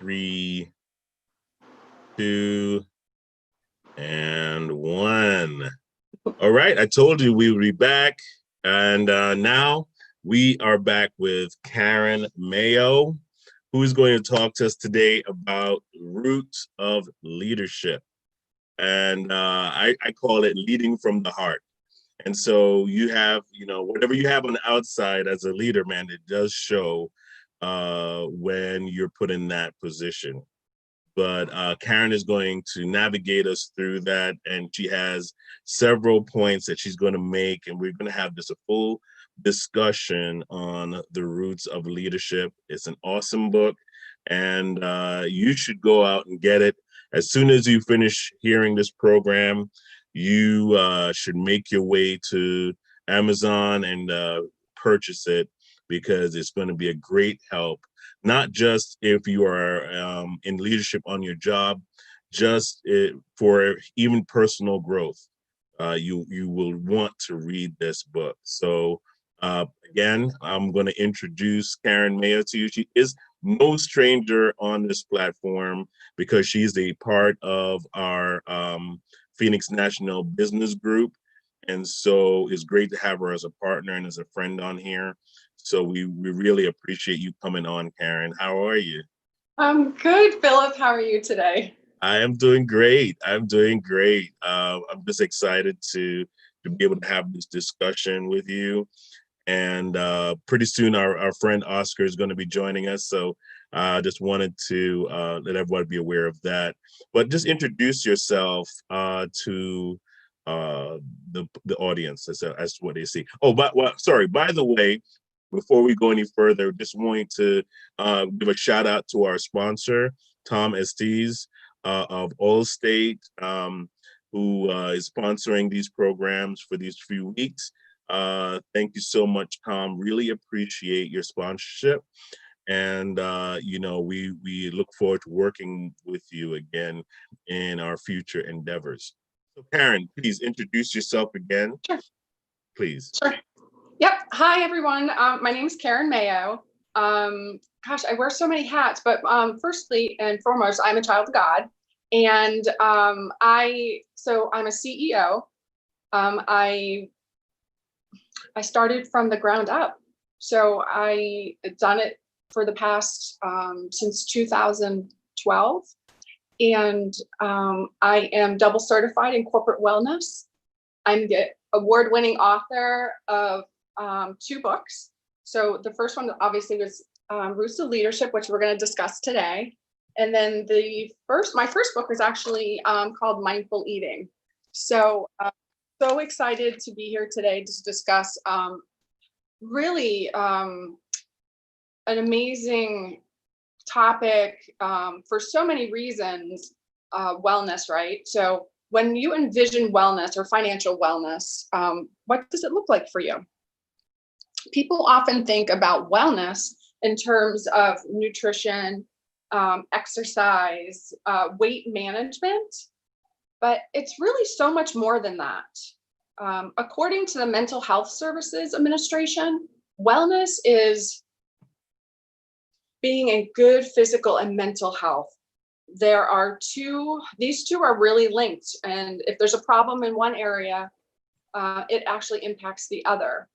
3, 2, and 1. All right, I told you we would be back, and now we are back with Karen Mayo, who is going to talk to us today about roots of leadership. And I call it leading from the heart. And so you have, whatever you have on the outside as a leader, man, it does show when you're put in that position. But Karen is going to navigate us through that, and she has several points that she's going to make, and we're going to have just a full discussion on the roots of leadership. It's an awesome book, and you should go out and get it. As soon as you finish hearing this program, you should make your way to Amazon and purchase it, because it's going to be a great help, not just if you are in leadership on your job, just for even personal growth. You will want to read this book. So again, I'm going to introduce Karen Mayo to you. She is no stranger on this platform because she's a part of our Phoenix National Business Group. And so it's great to have her as a partner and as a friend on here. So we really appreciate you coming on, Karen. How are you? I'm good, Philip. How are you today? I am doing great. I'm just excited to be able to have this discussion with you. And pretty soon our friend Oscar is going to be joining us. So I just wanted to let everybody be aware of that. But just introduce yourself to the audience as what they see. Oh, by the way, before we go any further, just wanting to give a shout out to our sponsor, Tom Estes of Allstate, who is sponsoring these programs for these few weeks. Thank you so much, Tom. Really appreciate your sponsorship. And, we look forward to working with you again in our future endeavors. So Karen, please introduce yourself again. Sure. Please. Sure. Yep. Hi, everyone. My name is Karen Mayo. Gosh, I wear so many hats, but firstly and foremost, I'm a child of God. And I'm a CEO. I started from the ground up. So I've done it for the past, since 2012. And I am double certified in corporate wellness. I'm the award-winning author of 2 books. So the first one obviously was Roots of Leadership, which we're going to discuss today. And then my first book was actually called Mindful Eating. So so excited to be here today to discuss really an amazing topic for so many reasons, wellness, right? So when you envision wellness or financial wellness, what does it look like for you? People often think about wellness in terms of nutrition, exercise, weight management, but it's really so much more than that. According to the Mental Health Services Administration, wellness is being in good physical and mental health. These two are really linked. And if there's a problem in one area, it actually impacts the other.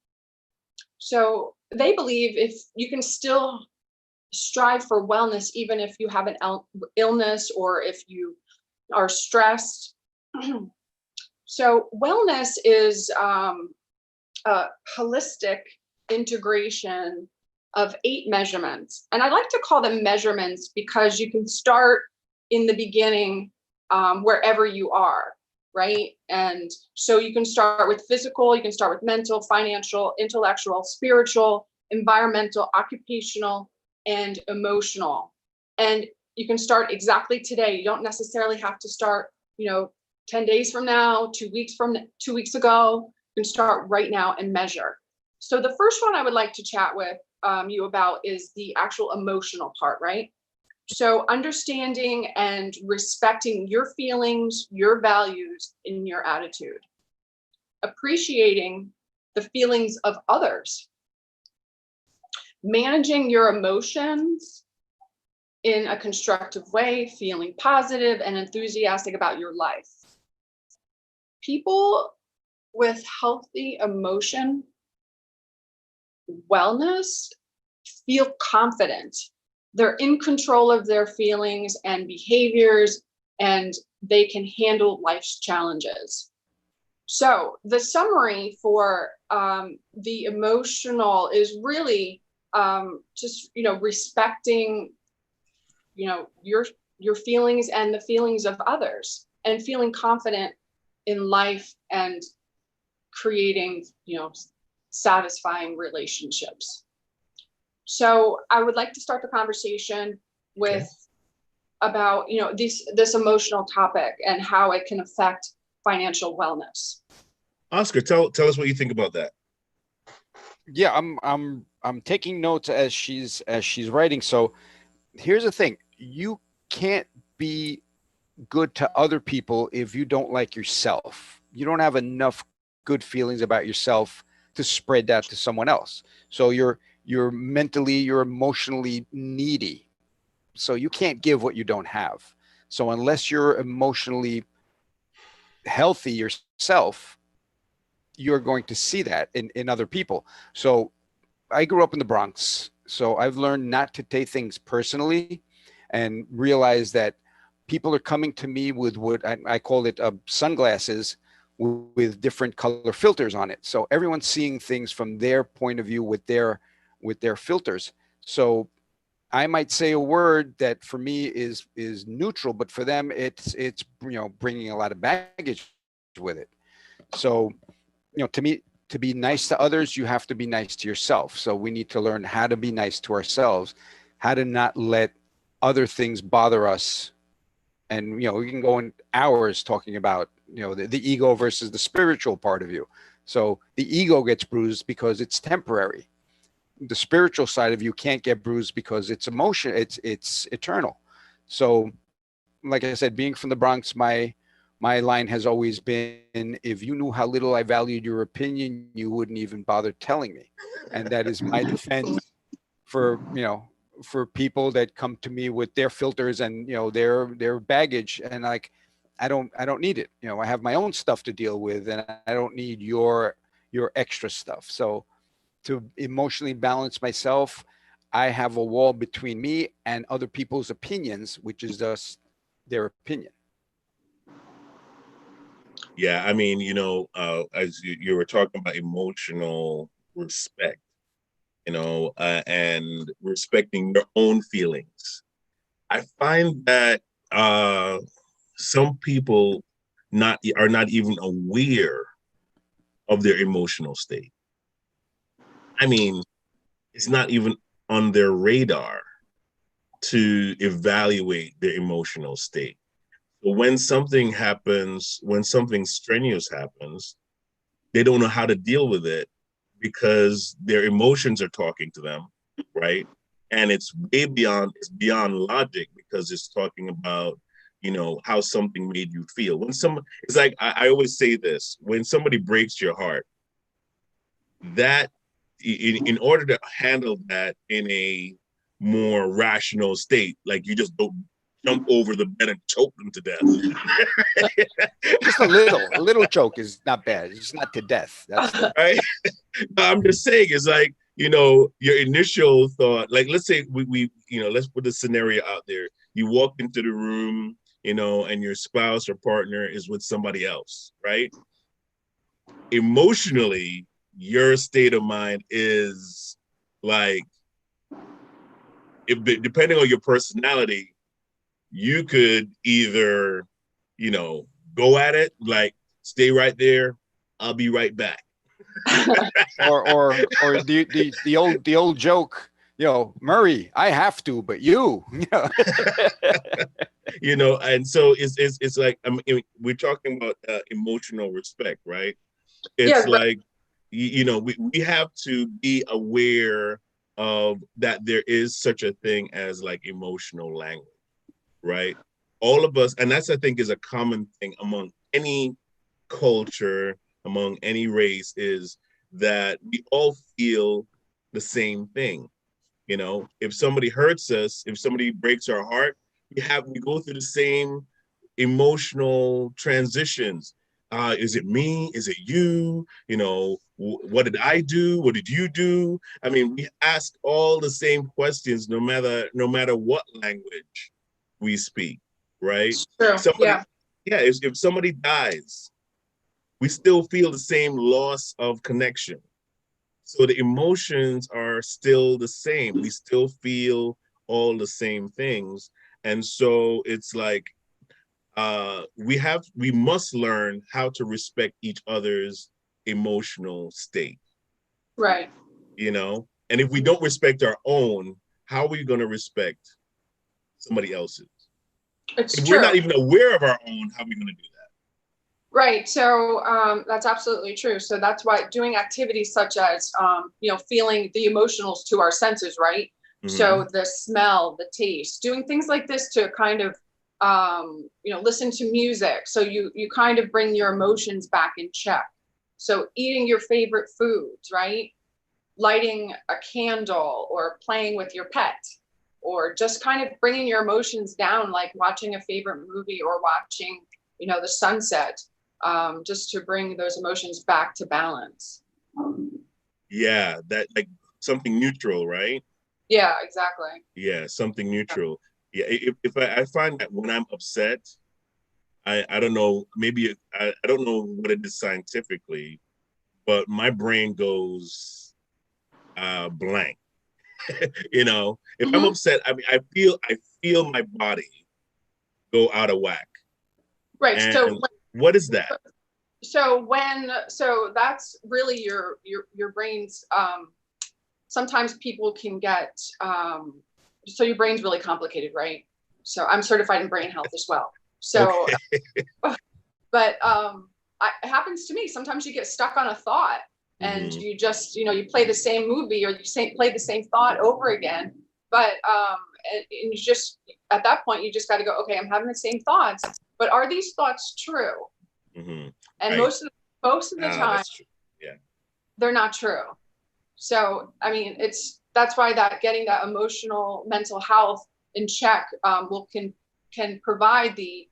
So they believe if you can still strive for wellness, even if you have an illness or if you are stressed. So wellness is a holistic integration of 8 measurements. And I like to call them measurements because you can start in the beginning wherever you are, right? And so you can start with physical, you can start with mental, financial, intellectual, spiritual, environmental, occupational, and emotional. And you can start exactly today. You don't necessarily have to start, 10 days from now, 2 weeks ago. You can start right now and measure. So the first one I would like to chat with you about is the actual emotional part, right? So understanding and respecting your feelings, your values, and your attitude. Appreciating the feelings of others. Managing your emotions in a constructive way, feeling positive and enthusiastic about your life. People with healthy emotion wellness feel confident. They're in control of their feelings and behaviors, and they can handle life's challenges. So the summary for the emotional is really just respecting your feelings and the feelings of others, and feeling confident in life and creating satisfying relationships. So I would like to start the conversation with about this emotional topic and how it can affect financial wellness. Oscar, tell us what you think about that. Yeah, I'm taking notes as she's writing. So here's the thing: you can't be good to other people if you don't like yourself. You don't have enough good feelings about yourself to spread that to someone else. So you're mentally, you're emotionally needy. So you can't give what you don't have. So unless you're emotionally healthy yourself, you're going to see that in other people. So I grew up in the Bronx, so I've learned not to take things personally and realize that people are coming to me with what I call it sunglasses with different color filters on it. So everyone's seeing things from their point of view with their filters. So I might say a word that for me is neutral, but for them it's bringing a lot of baggage with it. So to me, to be nice to others, you have to be nice to yourself. So we need to learn how to be nice to ourselves, how to not let other things bother us. And we can go in hours talking about the ego versus the spiritual part of you. So the ego gets bruised because it's temporary. The spiritual side of you can't get bruised because it's emotion. It's eternal. So, like I said, being from the Bronx, my line has always been, if you knew how little I valued your opinion, you wouldn't even bother telling me. And that is my defense for for people that come to me with their filters and their baggage, and like I don't need it. I have my own stuff to deal with, and I don't need your extra stuff. So to emotionally balance myself, I have a wall between me and other people's opinions, which is just their opinion. Yeah, I mean, as you were talking about emotional respect, and respecting your own feelings. I find that some people are not even aware of their emotional state. I mean, it's not even on their radar to evaluate their emotional state. So when something happens, when something strenuous happens, they don't know how to deal with it because their emotions are talking to them, right? And it's beyond logic because it's talking about, how something made you feel. It's like, I always say this, when somebody breaks your heart, that in order to handle that in a more rational state, like you just don't jump over the bed and choke them to death. Just a little choke is not bad. It's not to death. That's right. I'm just saying, it's like, your initial thought, like, let's say we let's put the scenario out there. You walk into the room, and your spouse or partner is with somebody else, right? Emotionally, your state of mind is like, depending on your personality, you could either, go at it, like, stay right there, I'll be right back. or the old joke, Murray, I have to, but you. And so it's like, I mean, we're talking about emotional respect, right? It's like, we have to be aware of that there is such a thing as like emotional language, right? All of us, and that's, I think, is a common thing among any culture, among any race, is that we all feel the same thing. You know, if somebody hurts us, if somebody breaks our heart, we go through the same emotional transitions. Is it me? Is it you? You know, what did I do? What did you do? I mean, we ask all the same questions, no matter what language we speak, right? True. Somebody, Yeah. yeah, if somebody dies, we still feel the same loss of connection. So the emotions are still the same. We still feel all the same things. And so it's like we must learn how to respect each other's emotional state, Right. you know? And if we don't respect our own, how are we going to respect somebody else's? It's If we're true. not even aware of our own, how are we going to do that? Right. So that's absolutely true. So that's why doing activities such as, feeling the emotionals to our senses, right? Mm-hmm. So the smell, the taste, doing things like this to kind of, listen to music. So you kind of bring your emotions back in check. So eating your favorite foods, right? Lighting a candle or playing with your pet, or just kind of bringing your emotions down, like watching a favorite movie or watching, the sunset, just to bring those emotions back to balance. Yeah, that like something neutral, right? Yeah, exactly. Yeah, something neutral. Yeah, if I find that when I'm upset, I don't know, maybe I don't know what it is scientifically, but my brain goes blank. You know, if I'm Hmm. upset, I mean, I feel my body go out of whack. Right. And what is that? So that's really your brain's, sometimes people can get, so your brain's really complicated, right? So I'm certified in brain health as well. So, Okay. but it happens to me. Sometimes you get stuck on a thought and Hmm. you just, you play the same movie or play the same thought over again. But and you just, at that point, you just got to go, okay, I'm having the same thoughts, but are these thoughts true? Hmm. And Right. most of the time, That's true. Yeah. they're not true. So, I mean, that's why that getting that emotional mental health in check, can provide the,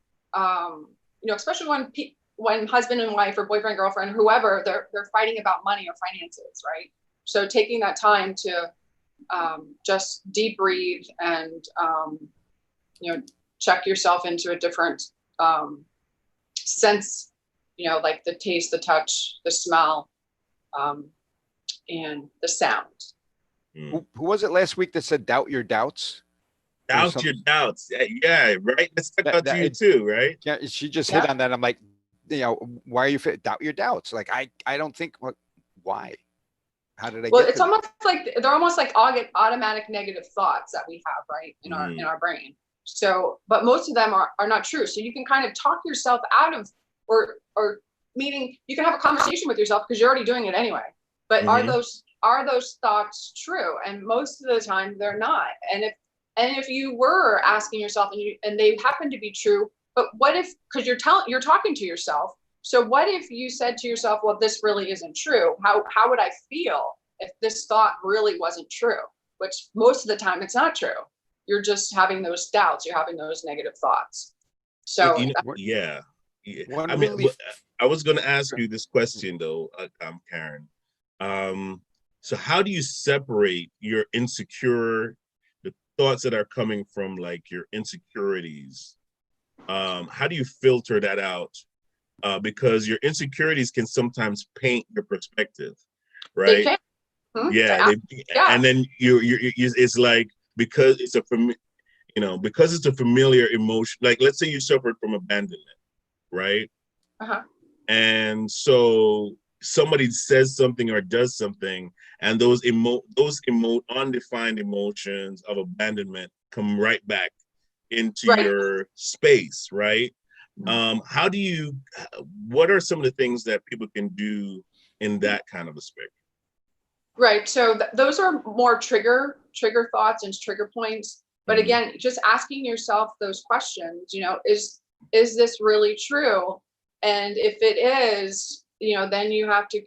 especially when husband and wife or boyfriend, girlfriend, whoever, they're fighting about money or finances, right? So taking that time to, just deep breathe and, check yourself into a different, sense, like the taste, the touch, the smell, um, and the sound. Mm. Who was it last week that said doubt your doubts? There was Doubt some your doubts. Yeah, yeah, right. That stuck that out to that you it, too, right? yeah, she just hit Yeah. on that. I'm like, why are you doubt your doubts? Like I don't think why? How did I Well, get it's to this? almost like they're almost like automatic negative thoughts that we have, right, in our Mm-hmm. brain. So, but most of them are not true. So you can kind of talk yourself out of, or meaning you can have a conversation with yourself because you're already doing it anyway. But are Mm-hmm. those thoughts true? And most of the time they're not. And if you were asking yourself and they happen to be true, but what if, because you're talking to yourself, so what if you said to yourself, well, this really isn't true? How would I feel if this thought really wasn't true? Which most of the time it's not true. You're just having those doubts, you're having those negative thoughts. So Yeah. Yeah. One I mean, really I was going to ask you this question though, Karen. Um, so how do you separate the thoughts that are coming from like your insecurities? How do you filter that out? Because your insecurities can sometimes paint your perspective, they right? can. Yeah, Yeah. and then it's like because because it's a familiar emotion. Like let's say you suffered from abandonment, right? Uh-huh. And so somebody says something or does something, and those undefined emotions of abandonment come right back into Right. your space, right? How do you? What are some of the things that people can do in that kind of a spectrum? Right. So those are more trigger thoughts and trigger points. But Mm-hmm. again, just asking yourself those questions, is this really true? And if it is, then you have to,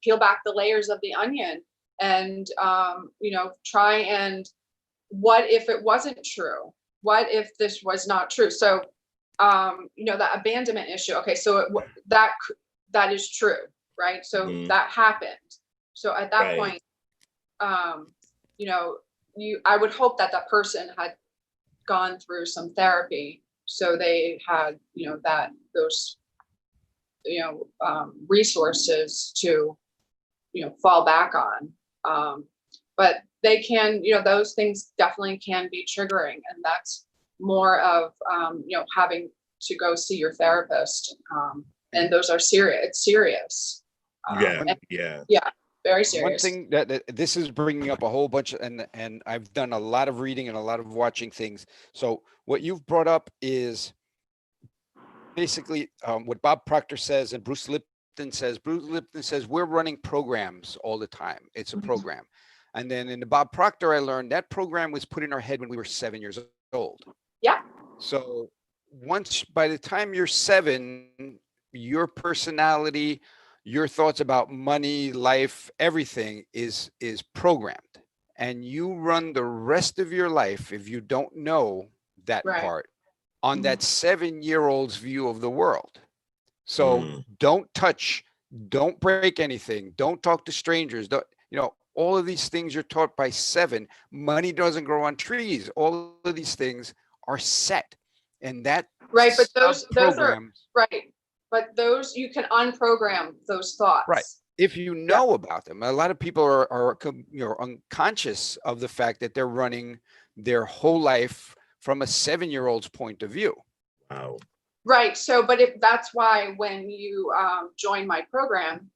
peel back the layers of the onion and try and, what if it wasn't true? What if this was not true? So that abandonment issue. Okay, so that is true, right? So that happened. So at that point, I would hope that that person had gone through some therapy, so they had those resources to fall back on. But they can, those things definitely can be triggering, and that's more of having to go see your therapist. And those are serious. It's serious. Yeah, very serious. One thing that this is bringing up a whole bunch, and I've done a lot of reading and a lot of watching things. So what you've brought up is basically what Bob Proctor says and Bruce Lipton says. Bruce Lipton says we're running programs all the time. It's a program. And then in the Bob Proctor, I learned that program was put in our head when we were 7 years old. Yeah. So by the time you're 7, your personality, your thoughts about money, life, everything is programmed. And you run the rest of your life, if you don't know that part, on that 7-year-old's view of the world. So don't touch, don't break anything, don't talk to strangers, all of these things you're taught by 7. Money doesn't grow on trees. All of these things are set. And that but those are right. But those, you can unprogram those thoughts. Right. If you know about them. A lot of people are unconscious of the fact that they're running their whole life from a 7-year-old's point of view. Wow. Right. So, but if that's why when you join my program,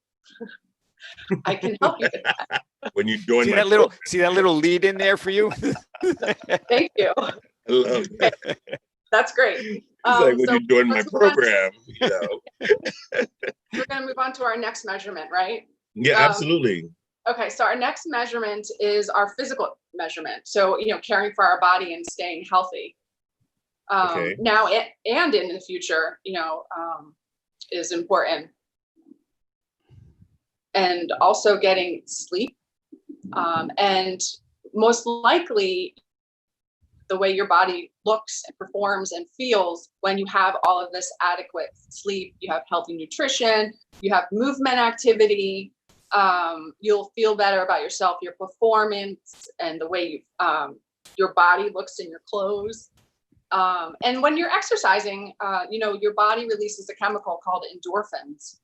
I can help you with that. When you join see that little lead in there for you? Thank you. I love that. That's great. Like when you join my program, We're going to move on to our next measurement, right? Yeah, absolutely. Okay, so our next measurement is our physical measurement. So, caring for our body and staying healthy. Now and in the future, is important. And also getting sleep. And most likely, the way your body looks and performs and feels when you have all of this adequate sleep, you have healthy nutrition, you have movement activity, you'll feel better about yourself, your performance, and the way your body looks in your clothes. And when you're exercising, your body releases a chemical called endorphins,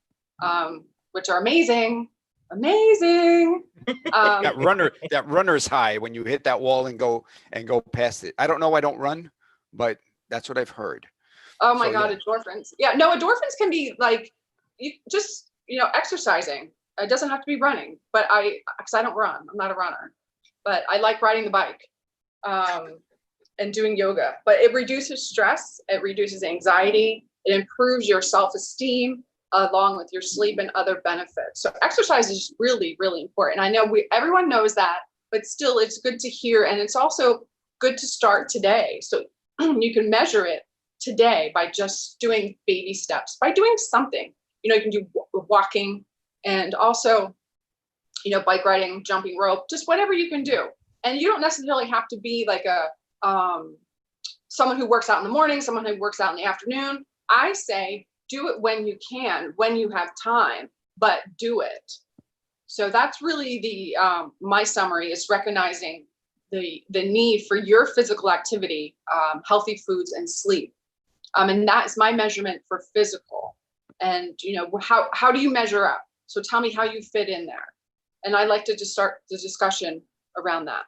which are amazing. That runner's high when you hit that wall and go past it. I don't know. I don't run, but that's what I've heard. Oh my God, endorphins. Yeah, no, endorphins can be like exercising. It doesn't have to be running, but because I don't run, I'm not a runner, but I like riding the bike and doing yoga. But it reduces stress, it reduces anxiety, it improves your self-esteem, along with your sleep and other benefits. So exercise is really, really important. I know everyone knows that, but still it's good to hear. And it's also good to start today. So you can measure it today by just doing baby steps, by doing something. You can do walking and also, bike riding, jumping rope, just whatever you can do. And you don't necessarily have to be like someone who works out in the morning, someone who works out in the afternoon. I say, do it when you can, when you have time, but do it. So that's really the my summary is recognizing the need for your physical activity, healthy foods, and sleep. And that is my measurement for physical. And how do you measure up? So tell me how you fit in there. And I'd like to just start the discussion around that.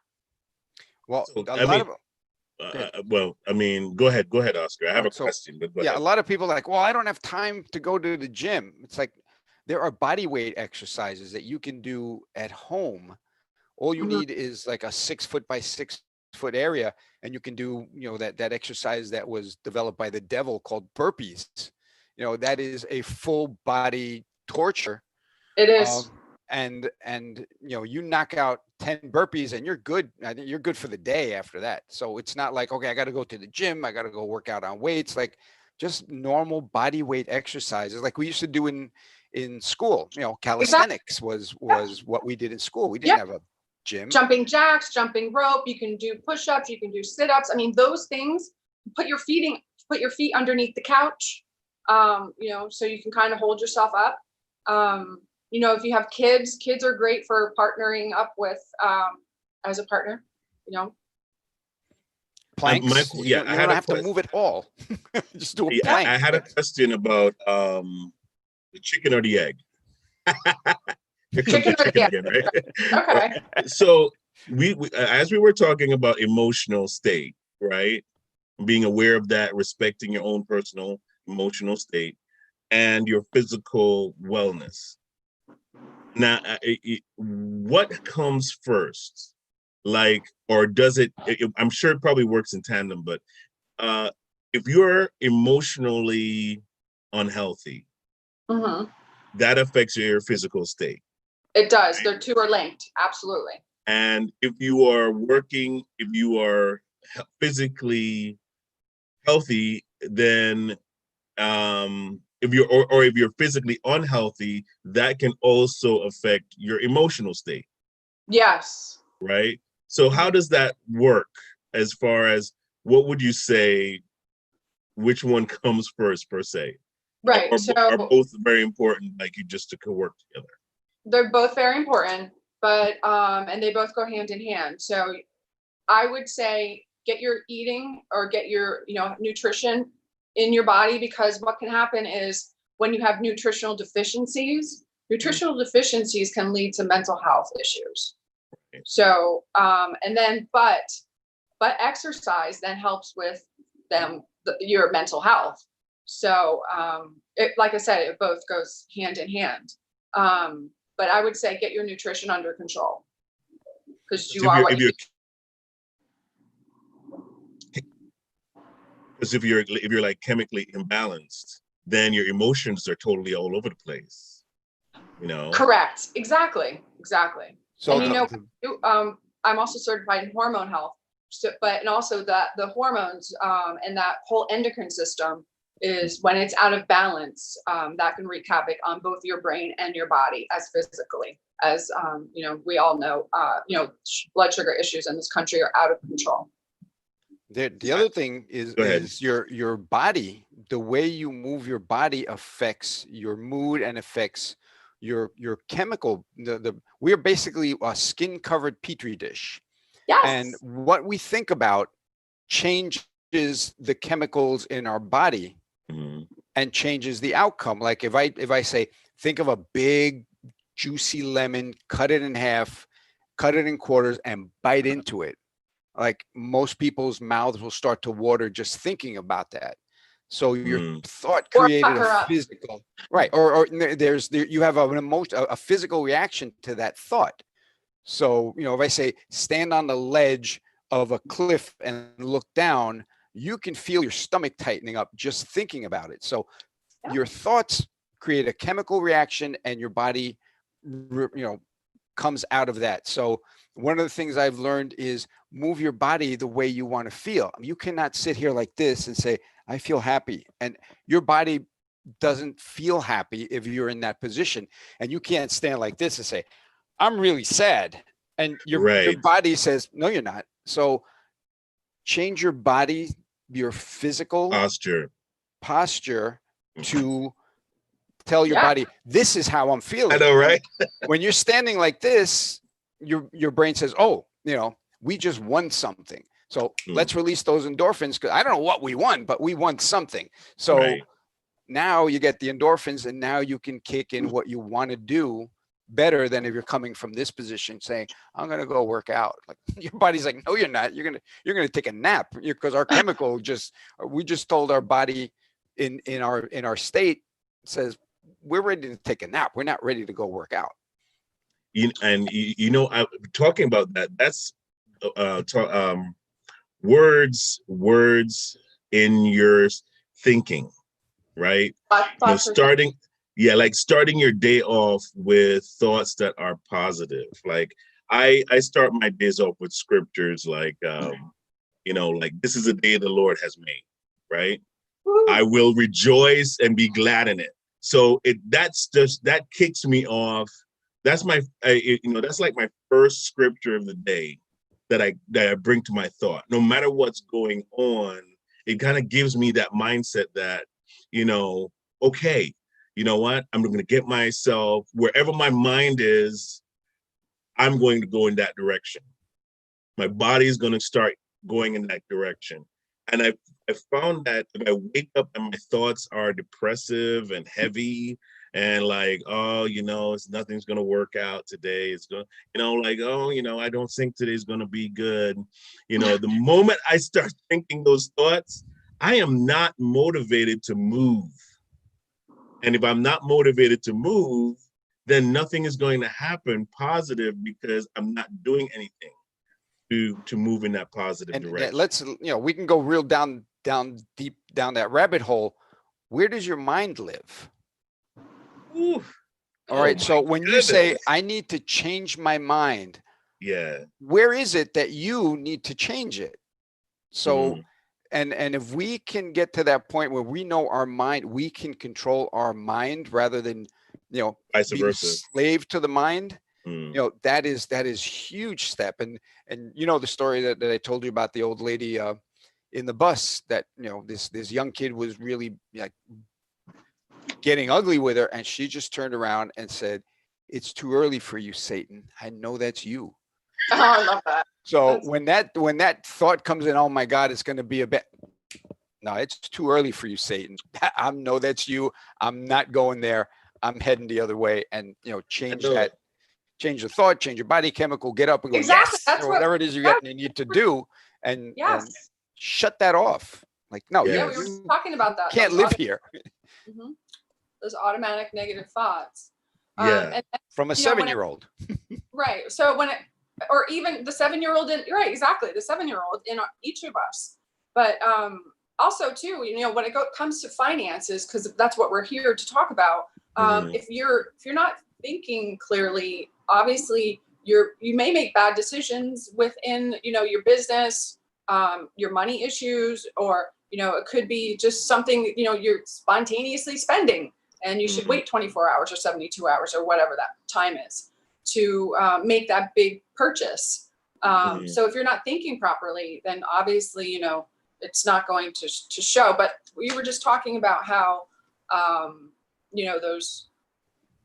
Well, go ahead, Oscar. I have a question. But a lot of people are like, well, I don't have time to go to the gym. It's like there are body weight exercises that you can do at home. All you need is like a 6 foot by 6 foot area, and you can do that exercise that was developed by the devil called burpees. That is a full body torture. It is. And you knock out 10 burpees and you're good. I think you're good for the day after that. So it's not like, okay, I got to go to the gym, I got to go work out on weights, like just normal body weight exercises like we used to do in in school. You know, calisthenics was what we did in school. We didn't have a gym. Jumping jacks, jumping rope. You can do push-ups. You can do sit-ups. I mean, those things. Put your feet underneath the couch. You know, so you can kind of hold yourself up. You know, if you have kids are great for partnering up with as a partner. You know. Planks. You don't have to move at all. Just do a plank. I had a question about the chicken or the egg. Chicken or the egg, again, right? Okay. So we as we were talking about emotional state, right? Being aware of that, respecting your own personal emotional state and your physical wellness. Now, what comes first? Like, or does it, I'm sure it probably works in tandem, but if you're emotionally unhealthy, that affects your physical state. It does. Right? The two are linked. Absolutely. And if you are physically healthy, then if you're physically unhealthy, that can also affect your emotional state. Yes. Right. So how does that work as far as what would you say, which one comes first per se? Right. Are both very important, like you just to work together? They're both very important, but and they both go hand in hand. So I would say get your eating or get your, you know, nutrition in your body, because what can happen is when you have nutritional deficiencies can lead to mental health issues. So, and then, but exercise then helps with your mental health. So, like I said, it both goes hand in hand. But I would say get your nutrition under control, because if you're like chemically imbalanced, then your emotions are totally all over the place. You know. Correct. Exactly. So, and you know, I'm also certified in hormone health. So, and also the hormones and that whole endocrine system is, when it's out of balance, that can wreak havoc on both your brain and your body as physically. As you know, we all know, you know, blood sugar issues in this country are out of control. The other thing is your body. The way you move your body affects your mood and affects your chemical. We're basically a skin covered petri dish. Yes. And what we think about changes the chemicals in our body and changes the outcome. Like if I say, think of a big juicy lemon, cut it in half, cut it in quarters and bite into it. Like most people's mouths will start to water just thinking about that. So your thought created a physical, right? Or you have an emotion, a physical reaction to that thought. So, you know, if I say stand on the ledge of a cliff and look down, you can feel your stomach tightening up just thinking about it. So your thoughts create a chemical reaction and your body, you know, comes out of that. So one of the things I've learned is move your body the way you want to feel. You cannot sit here like this and say, I feel happy. And your body doesn't feel happy if you're in that position. And you can't stand like this and say, I'm really sad. And your body says, no, you're not. So change your body, your physical posture to tell your body, this is how I'm feeling. I know, right? When you're standing like this, your brain says, oh, you know, we just won something. So let's release those endorphins, because I don't know what we won, but we won something. So now you get the endorphins, and now you can kick in what you want to do better than if you're coming from this position saying, I'm going to go work out. Like your body's like, no, you're not. You're going to take a nap, because our chemical we just told our body in our state says, we're ready to take a nap. We're not ready to go work out. You know, I'm talking about that. That's words in your thinking, right? You know, starting your day off with thoughts that are positive. Like I start my days off with scriptures like, you know, like this is a day the Lord has made, right? I will rejoice and be glad in it. So that kicks me off. That's that's like my first scripture of the day that I bring to my thought. No matter what's going on, it kind of gives me that mindset that, okay, you know what? I'm going to get myself wherever my mind is, I'm going to go in that direction. My body is going to start going in that direction. And I found that if I wake up and my thoughts are depressive and heavy and like, oh, nothing's going to work out today. It's going, like, oh, I don't think today's going to be good. The moment I start thinking those thoughts, I am not motivated to move. And if I'm not motivated to move, then nothing is going to happen positive because I'm not doing anything to move in that positive direction. Let's, we can go real down deep down that rabbit hole. Where does your mind live? Ooh. All right. So when you say I need to change my mind, yeah, where is it that you need to change it? So, and if we can get to that point where we know our mind, we can control our mind rather than, vice being versa, slave to the mind. That is huge step. And the story that I told you about the old lady in the bus that, this young kid was really like getting ugly with her. And she just turned around and said, "It's too early for you, Satan. I know that's you." Oh, I love that. So when that thought comes in, oh my God, it's going to be a bit. No, it's too early for you, Satan. I know that's you. I'm not going there. I'm heading the other way. And, change that. Change the thought, change your body chemical, get up and go, exactly. yes, That's or whatever it is you need to do, and shut that off. Like, no, we were talking about that. Can't live here. Those automatic negative thoughts. Yeah. From a 7-year-old. Right. So or even the 7-year-old right, exactly. The 7-year-old in each of us. But also too, when it comes to finances, because that's what we're here to talk about. If you're not thinking clearly, obviously you may make bad decisions within, your business, your money issues, or, it could be just something, you're spontaneously spending and you should wait 24 hours or 72 hours or whatever that time is to make that big purchase. So if you're not thinking properly, then obviously, it's not going to show. But we were just talking about how, those,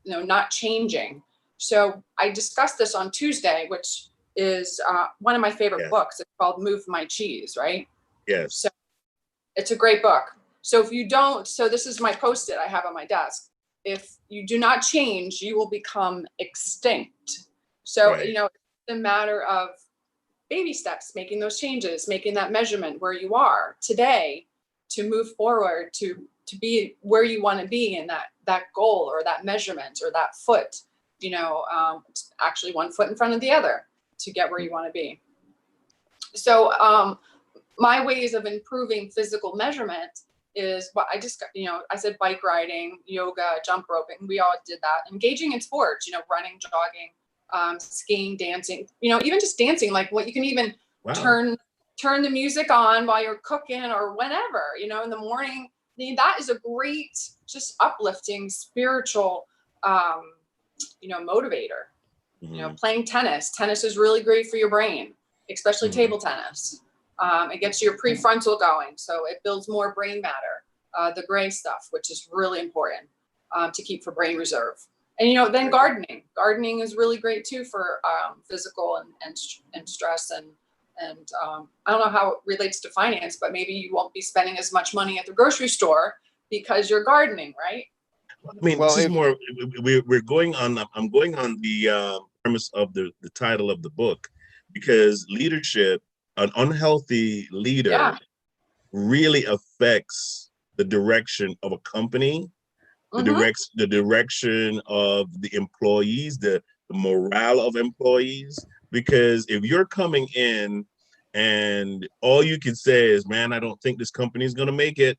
not changing. So I discussed this on Tuesday, which is one of my favorite books. It's called Move My Cheese, right? Yes. So it's a great book. So if you don't, so this is my Post-it I have on my desk. If you do not change, you will become extinct. So, it's a matter of baby steps, making those changes, making that measurement where you are today to move forward, to be where you want to be in that goal or that measurement or that foot, actually one foot in front of the other to get where you want to be. So my ways of improving physical measurement is what I just, I said bike riding, yoga, jump roping. We all did that. Engaging in sports, running, jogging, skiing, dancing, even just dancing, like what you can even turn the music on while you're cooking or whenever, in the morning. That is a great, just uplifting, spiritual, motivator. Playing tennis. Tennis is really great for your brain, especially table tennis. It gets your prefrontal going, so it builds more brain matter, the gray stuff, which is really important to keep for brain reserve. And then gardening. Gardening is really great too for physical and stress and I don't know how it relates to finance, but maybe you won't be spending as much money at the grocery store because you're gardening, right? I mean, this is more. We're going on. I'm going on the premise of the title of the book, because leadership, an unhealthy leader, really affects the direction of a company, the direction of the employees, the morale of employees. Because if you're coming in and all you can say is, "Man, I don't think this company is going to make it.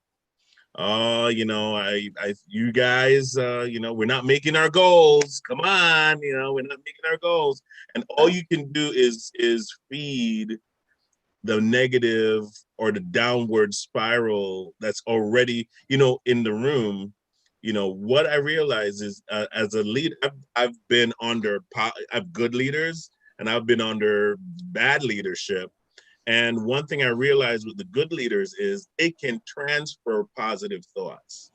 You guys, we're not making our goals. Come on, we're not making our goals." And all you can do is feed the negative or the downward spiral that's already, in the room. what I realize is as a leader, I've been under I've good leaders and I've been under bad leadership. And one thing I realized with the good leaders is they can transfer positive thoughts.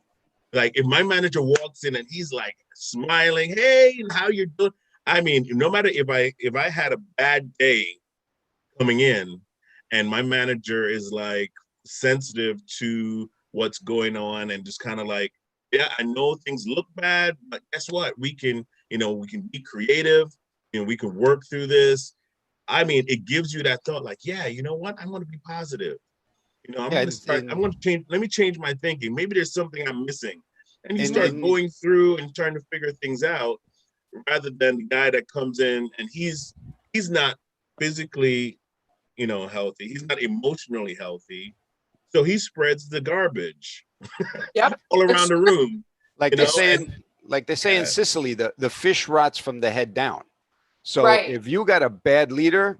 Like if my manager walks in and he's like smiling, hey, and how you doing? I mean, no matter if I had a bad day coming in and my manager is like sensitive to what's going on and just kind of like, yeah, I know things look bad, but guess what? We can be creative and we can work through this. I mean, it gives you that thought like, yeah, you know what? I'm going to be positive. I'm Yeah, going to start, I'm going to change, let me change my thinking. Maybe there's something I'm missing. And you start and going through and trying to figure things out rather than the guy that comes in and he's not physically, healthy. He's not emotionally healthy. So he spreads the garbage Yep. all around the room. like they say in Sicily, the fish rots from the head down. So Right. if you got a bad leader,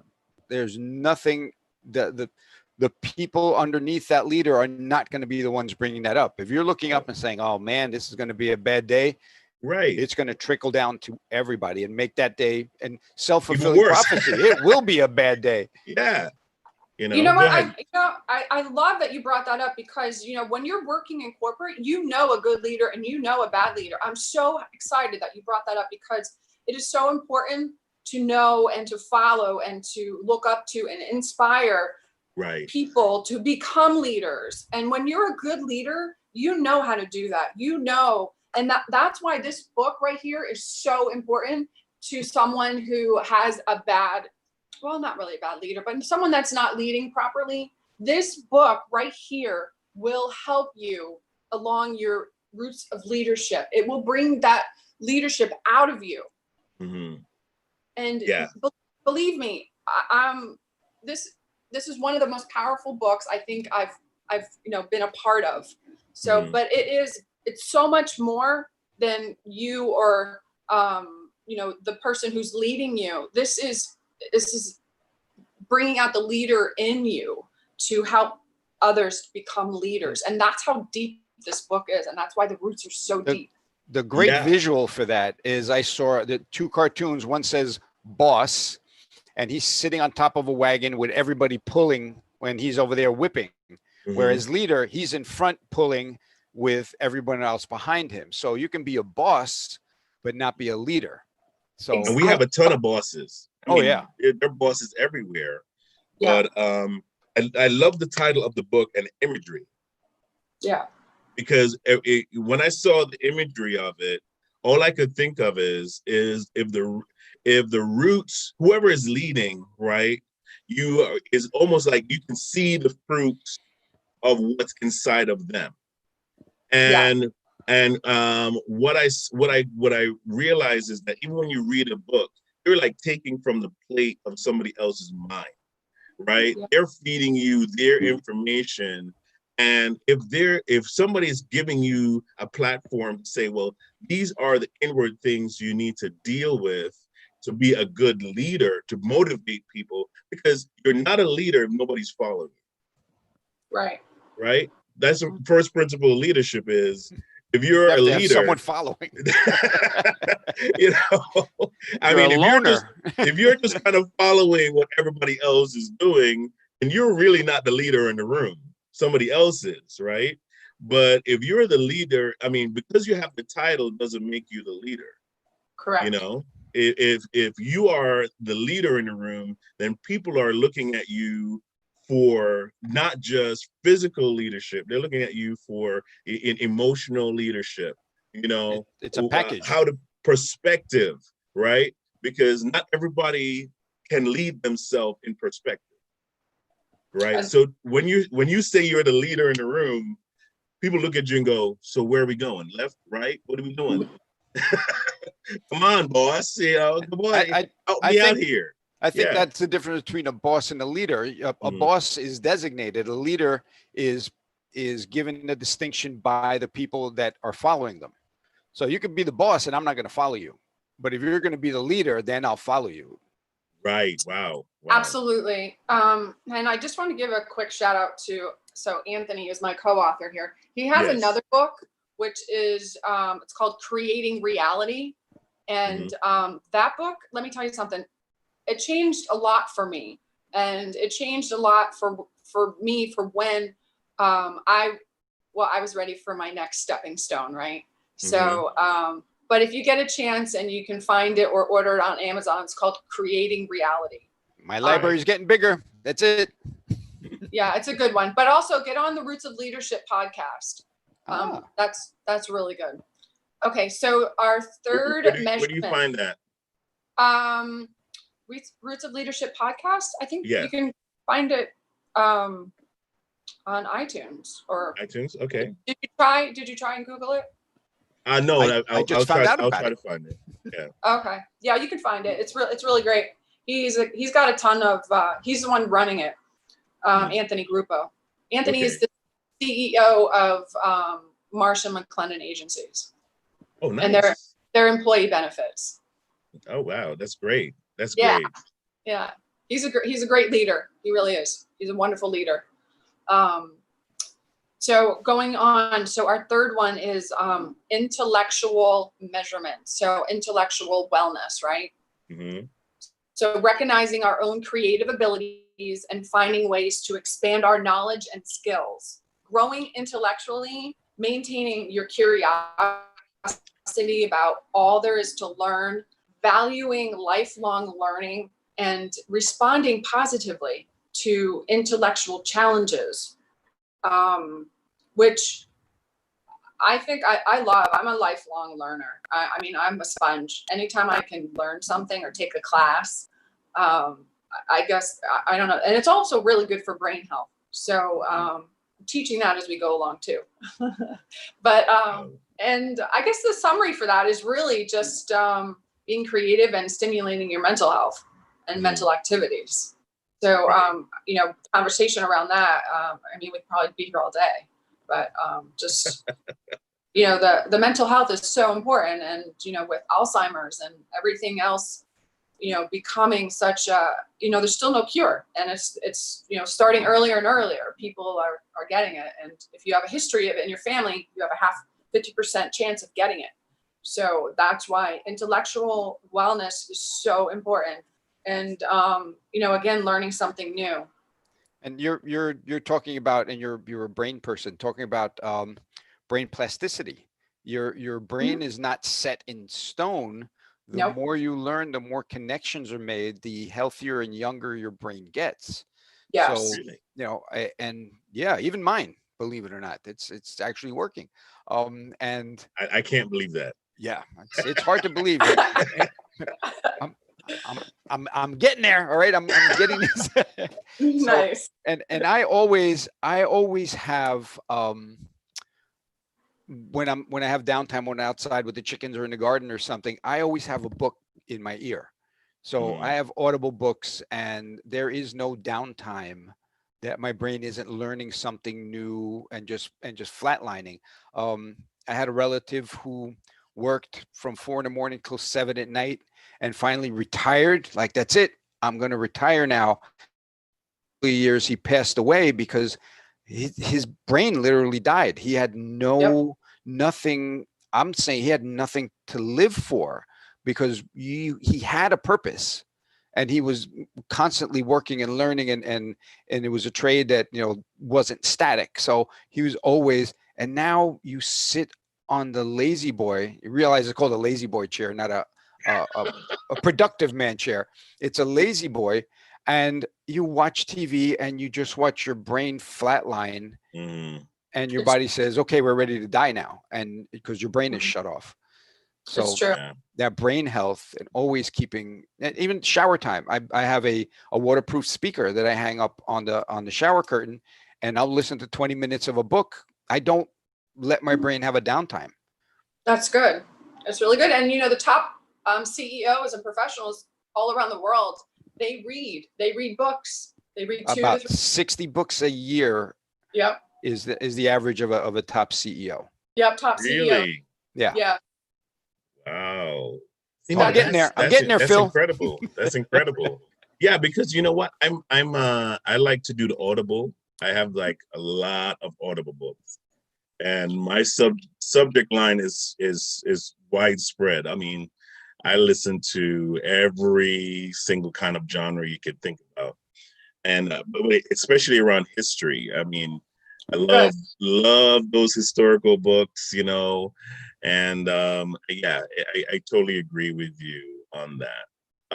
there's nothing, the people underneath that leader are not going to be the ones bringing that up. If you're looking up and saying, oh man, this is going to be a bad day, right, it's going to trickle down to everybody and make that day and self-fulfilling prophecy. It will be a bad day. Yeah. You know what? I love that you brought that up because, when you're working in corporate, a good leader and a bad leader. I'm so excited that you brought that up because it is so important to know and to follow and to look up to and inspire people to become leaders. And when you're a good leader, you know how to do that, and that's why this book right here is so important to someone who has not really a bad leader, but someone that's not leading properly. This book right here will help you along your roots of leadership. It will bring that leadership out of you. Mm-hmm. And believe me, this is one of the most powerful books I think I've been a part of. So, but it's so much more than you or the person who's leading you. This is bringing out the leader in you to help others become leaders, and that's how deep this book is, and that's why the roots are so deep. The great visual for that is I saw the two cartoons. One says boss, and he's sitting on top of a wagon with everybody pulling when he's over there whipping. Mm-hmm. Whereas leader, he's in front pulling with everyone else behind him. So you can be a boss, but not be a leader. So and we have a ton of bosses. I mean, yeah. There are bosses everywhere. Yeah. But I love the title of the book and imagery. Yeah. Because when I saw the imagery of it, all I could think of is if the roots, whoever is leading, right, is almost like you can see the fruits of what's inside of them. And what I realize is that even when you read a book, you're like taking from the plate of somebody else's mind, right? Yeah. They're feeding you their information. And if somebody's giving you a platform to say, well, these are the inward things you need to deal with to be a good leader, to motivate people, because you're not a leader if nobody's following you. Right. Right? That's the first principle of leadership is if you're a leader, have someone following. I mean, if you're just kind of following what everybody else is doing, and you're really not the leader in the room. Somebody else is, right? But if you're the leader, I mean, because you have the title doesn't make you the leader. Correct. If you are the leader in the room, then people are looking at you for not just physical leadership. They're looking at you for emotional leadership. It's a package. How to perspective, right? Because not everybody can lead themselves in perspective. Right. So when you say you're the leader in the room, people look at you and go, so where are we going? Left, right? What are we doing? Come on, boss. Come on. Help me out here. I think that's the difference between a boss and a leader. A boss is designated. A leader is given a distinction by the people that are following them. So you can be the boss and I'm not going to follow you. But if you're going to be the leader, then I'll follow you. Right. Wow. Absolutely. And I just want to give a quick shout out to, Anthony is my co-author here. He has another book which is it's called Creating Reality. And that book, let me tell you something, it changed a lot for me. And it changed a lot for me for when I was ready for my next stepping stone, right? So, but if you get a chance and you can find it or order it on Amazon, it's called Creating Reality. My library's getting bigger. That's it. Yeah, it's a good one. But also get on the Roots of Leadership podcast. That's really good. Okay, so our third measurement. Where do you find that? Roots of Leadership podcast. I think Yeah. you can find it on iTunes or iTunes. Okay. Did you try and Google it? No, I just found out I'll about try it. to find it. Yeah. Okay. Yeah, you can find it. It's really great. He's got a ton of he's the one running it. Anthony Gruppo. Anthony is the CEO of Marsh & McLennan Agencies. Oh, nice. And their employee benefits. Oh, wow. That's great. That's great. Yeah. He's a great leader. He really is. He's a wonderful leader. So going on, so our third one is intellectual measurement. So intellectual wellness, right? So recognizing our own creative abilities and finding ways to expand our knowledge and skills. Growing intellectually, maintaining your curiosity about all there is to learn, valuing lifelong learning, and responding positively to intellectual challenges, which I think I love. I'm a lifelong learner. I mean, I'm a sponge. Anytime I can learn something or take a class, I guess, I don't know. And it's also really good for brain health. So teaching that as we go along too. But, and I guess the summary for that is really just being creative and stimulating your mental health and mental activities. So, conversation around that, I mean, we'd probably be here all day, but just, the mental health is so important. And, with Alzheimer's and everything else, becoming such a, there's still no cure. And it's starting earlier and earlier. People are getting it. And if you have a history of it in your family, you have a 50% chance of getting it. So that's why intellectual wellness is so important. And, again, learning something new. And you're talking about, and you're a brain person, talking about brain plasticity. Your brain is not set in stone. The more you learn, the more connections are made, the healthier and younger your brain gets. Yes. So, even mine, believe it or not, it's actually working. And I can't believe that. Yeah, it's hard to believe. I'm getting there. All right. I'm getting this. Nice. And I always have, when I have downtime, when I'm outside with the chickens or in the garden or something, I always have a book in my ear. So I have Audible books, and there is no downtime that my brain isn't learning something new and just flatlining. I had a relative who worked from 4 a.m. till 7 p.m. and finally retired. Like, that's it. I'm going to retire now. Years he passed away because his brain literally died. He had nothing. I'm saying he had nothing to live for, because he had a purpose, and he was constantly working and learning, and it was a trade that wasn't static. So he was always. And now you sit on the lazy boy. You realize it's called a lazy boy chair, not a productive man chair. It's a lazy boy. And you watch TV and you just watch your brain flatline, and your body says, okay, we're ready to die now. And because your brain is shut off. So it's true. That brain health, and always keeping, even shower time. I have a waterproof speaker that I hang up on the shower curtain, and I'll listen to 20 minutes of a book. I don't let my brain have a downtime. That's good. That's really good. And, the top CEOs and professionals all around the world, they read books. They read about 60 books a year. Yep. Is the average of a top CEO. Yep. Top CEO. Really? Yeah. Yeah. Wow. I'm getting there. I'm getting there, Phil. Incredible. That's incredible. Yeah, because you know what? I like to do the Audible. I have like a lot of Audible books. and my subject line is widespread. I mean, I listen to every single kind of genre you could think about, and especially around history. I mean, I Good. love those historical books, and yeah, I totally agree with you on that.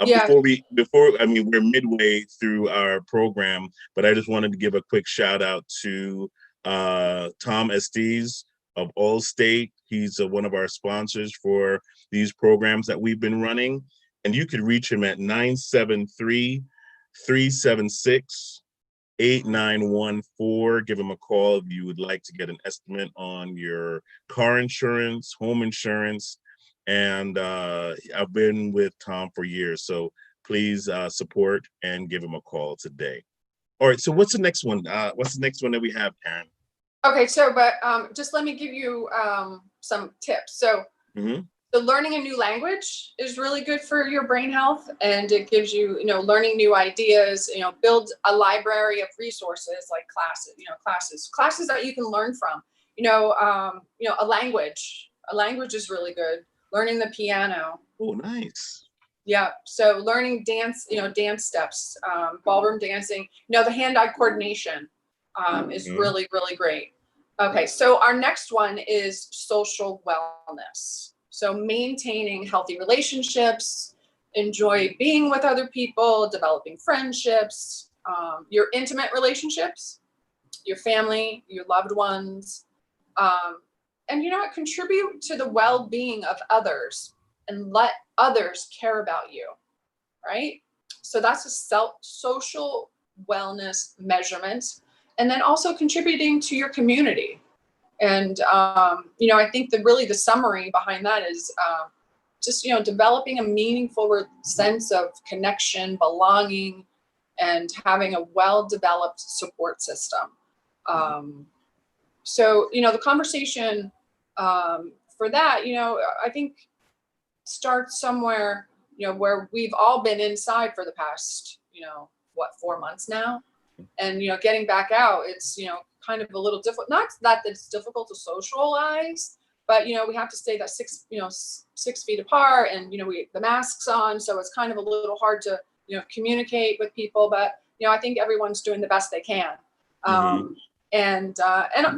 Yeah. I mean, we're midway through our program, but I just wanted to give a quick shout out to Tom Estes of Allstate. He's one of our sponsors for these programs that we've been running. And you could reach him at 973-376-8914. Give him a call if you would like to get an estimate on your car insurance, home insurance. And I've been with Tom for years, so please support and give him a call today. All right, so what's the next one? What's the next one that we have, Karen? Okay, so just let me give you some tips. So Mhm. so learning a new language is really good for your brain health, and it gives you, learning new ideas, build a library of resources like classes that you can learn from. A language is really good. Learning the piano. Oh, nice. Yeah. So learning dance steps, ballroom dancing, the hand-eye coordination is Mhm. really, really great. Okay. So our next one is social wellness. So maintaining healthy relationships, enjoy being with other people, developing friendships, your intimate relationships, your family, your loved ones, um, and contribute to the well-being of others and let others care about you, right? So that's a social wellness measurement, and then also contributing to your community. And I think the summary behind that is just developing a meaningful sense of connection, belonging, and having a well-developed support system. So the conversation for that, I think starts somewhere, where we've all been inside for the past, 4 months now, and getting back out, it's kind of a little difficult. Not that it's difficult to socialize, but we have to stay that 6 feet apart, and the masks on, so it's kind of a little hard to communicate with people. But I think everyone's doing the best they can. Mhm.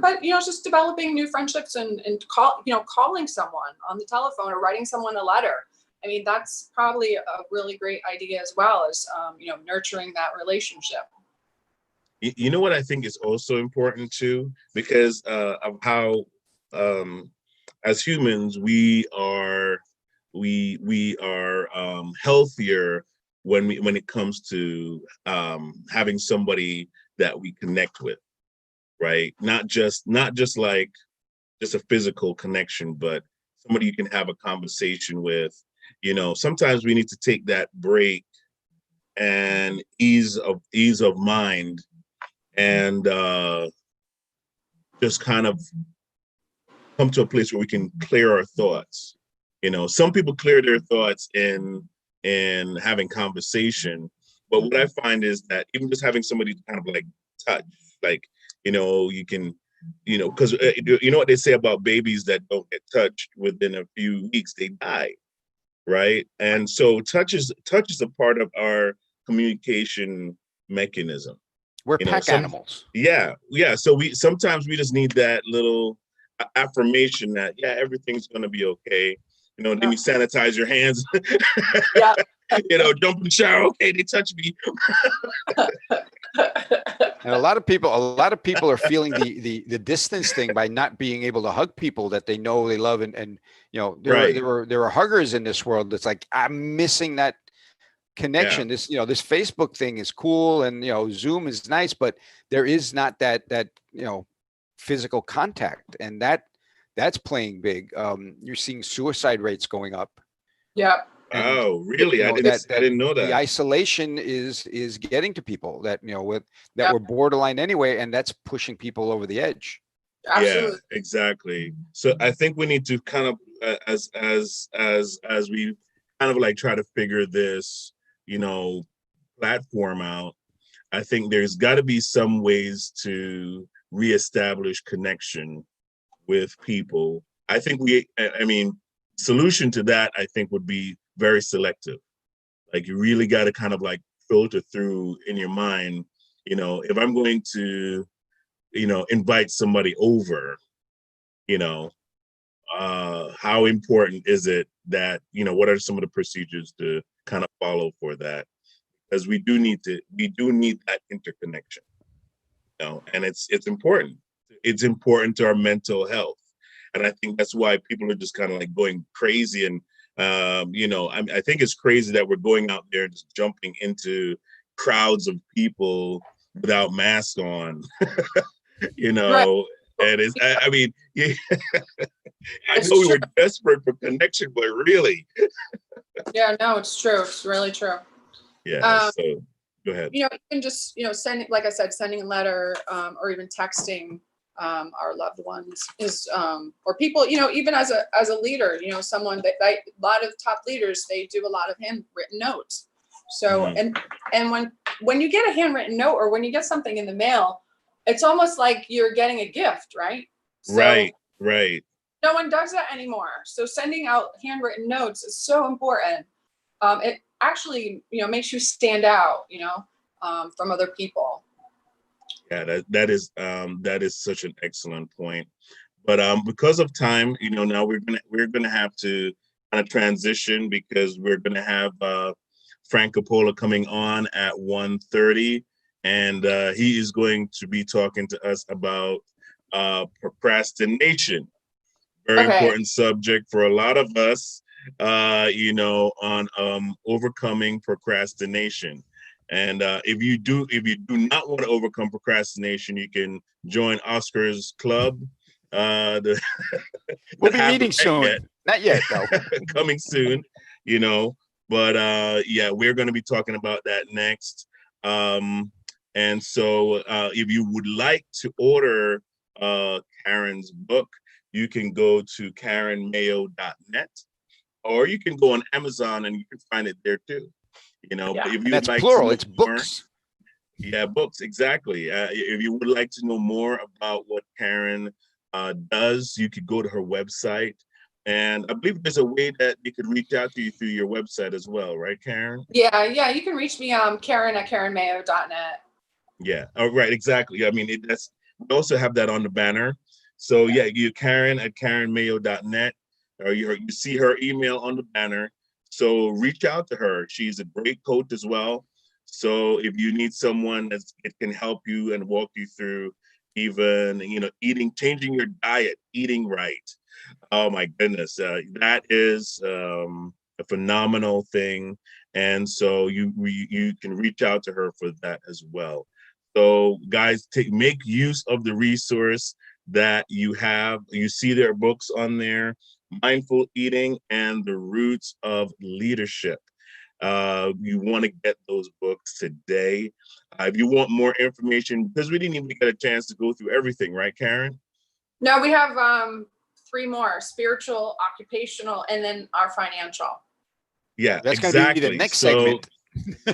But just developing new friendships, and calling someone on the telephone or writing someone a letter. I mean, that's probably a really great idea, as well as nurturing that relationship. You know what I think is also important too, because of how as humans we are healthier when it comes to having somebody that we connect with, right? Not just like just a physical connection, but somebody you can have a conversation with. Sometimes we need to take that break and ease of mind, and just kind of come to a place where we can clear our thoughts. Some people clear their thoughts in having conversation, but what I find is that even just having somebody to kind of like touch, like you can, because you know what they say about babies that don't get touched within a few weeks, they die, right? And so touch is a part of our communication mechanism. We're you know pack some animals. yeah, so we sometimes we just need that little affirmation that, yeah, everything's going to be okay. Then Yeah. you sanitize your hands. Yeah. Jump in the shower. Okay, they touch me. And a lot of people are feeling the distance thing by not being able to hug people that they know they love, and Right. there are huggers in this world that's like, I'm missing that connection. This Facebook thing is cool, and Zoom is nice, but there is not that physical contact, and that's playing big. You're seeing suicide rates going up. Yeah. And Oh, really? I didn't know the that. isolation is getting to people that Yeah. were borderline anyway, and that's pushing people over the edge. Yeah, Absolutely. exactly. So I think we need to kind of as we kind of like try to figure this, platform out. I think there's got to be some ways to reestablish connection with people. I think I mean, solution to that, I think, would be very selective. Like, you really got to kind of like filter through in your mind, if I'm going to, invite somebody over, you know, how important is it that, what are some of the procedures to kind of follow for that? Because we do need that interconnection, and it's important. It's important to our mental health. And I think that's why people are just kind of like going crazy. And, I think it's crazy that we're going out there just jumping into crowds of people without masks on, Right. and I mean, yeah, I It's know we true. were desperate for connection, but really, Yeah, no, it's true. It's really true. yeah. So go ahead. Even just, sending, like I said, sending a letter, or even texting, our loved ones is, or people, even as a leader, someone that a lot of top leaders, they do a lot of handwritten notes. So, and when you get a handwritten note, or when you get something in the mail, it's almost like you're getting a gift, right? So Right. no one does that anymore. So sending out handwritten notes is so important. It actually, makes you stand out, from other people. Yeah, that is such an excellent point. But because of time, now we're gonna have to kind of transition, because we're gonna have Frank Coppola coming on at 1:30, and he is going to be talking to us about procrastination. Very Okay. important subject for a lot of us, on overcoming procrastination. And if you do not want to overcome procrastination, you can join Oscar's club. The We'll be haven't meeting soon. yet. Not yet, though. Coming soon, But yeah, we're going to be talking about that next. And so if you would like to order Karen's book, you can go to karenmayo.net, or you can go on Amazon and you can find it there too. Yeah. But if And you'd that's like plural. to know It's more, books. yeah, books, exactly. If you would like to know more about what Karen does, you could go to her website. And I believe there's a way that they could reach out to you through your website as well, right, Karen? Yeah, you can reach me, Karen at karenmayo.net. Yeah. Oh, right. Exactly. I mean, we also have that on the banner. So yeah, you Karen at karenmayo.net, or you see her email on the banner. So reach out to her. She's a great coach as well. So if you need someone that can help you and walk you through, even changing your diet, eating right. Oh my goodness, that is a phenomenal thing. And so you can reach out to her for that as well. So guys, make use of the resource that you have. You see their books on there: Mindful Eating and The Roots of Leadership. You want to get those books today. If you want more information, because we didn't even get a chance to go through everything, right, Karen? No, we have 3 more: spiritual, occupational, and then our financial. Yeah, That's going to be the exactly. next So segment.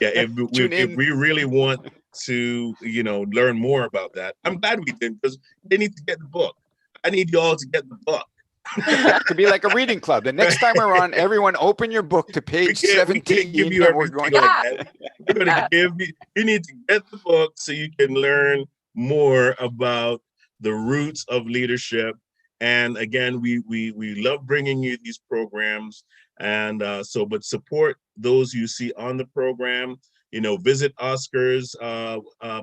yeah, Tune if in. we really want to, learn more about that, I'm glad we did, because they need to get the book. I need you all to get the book. It could be like a reading club. The next time we're on, everyone open your book to page We 17. can't give you And we're everything going. like that. We're going to give you need to get the book so you can learn more about the roots of leadership. And again, we love bringing you these programs. And but support those you see on the program. Visit Oscar's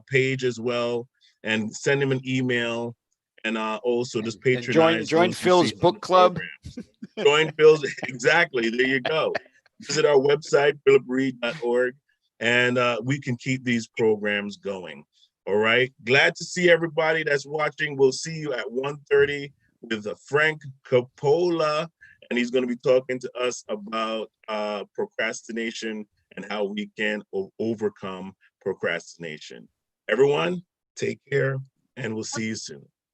page as well, and send him an email. And also just patronize. Join Phil's book club. Join Phil's, exactly. There you go. Visit our website, philipreed.org, and we can keep these programs going. All right. Glad to see everybody that's watching. We'll see you at 1:30 with Frank Coppola, and he's going to be talking to us about procrastination and how we can overcome procrastination. Everyone, take care, and we'll see you soon.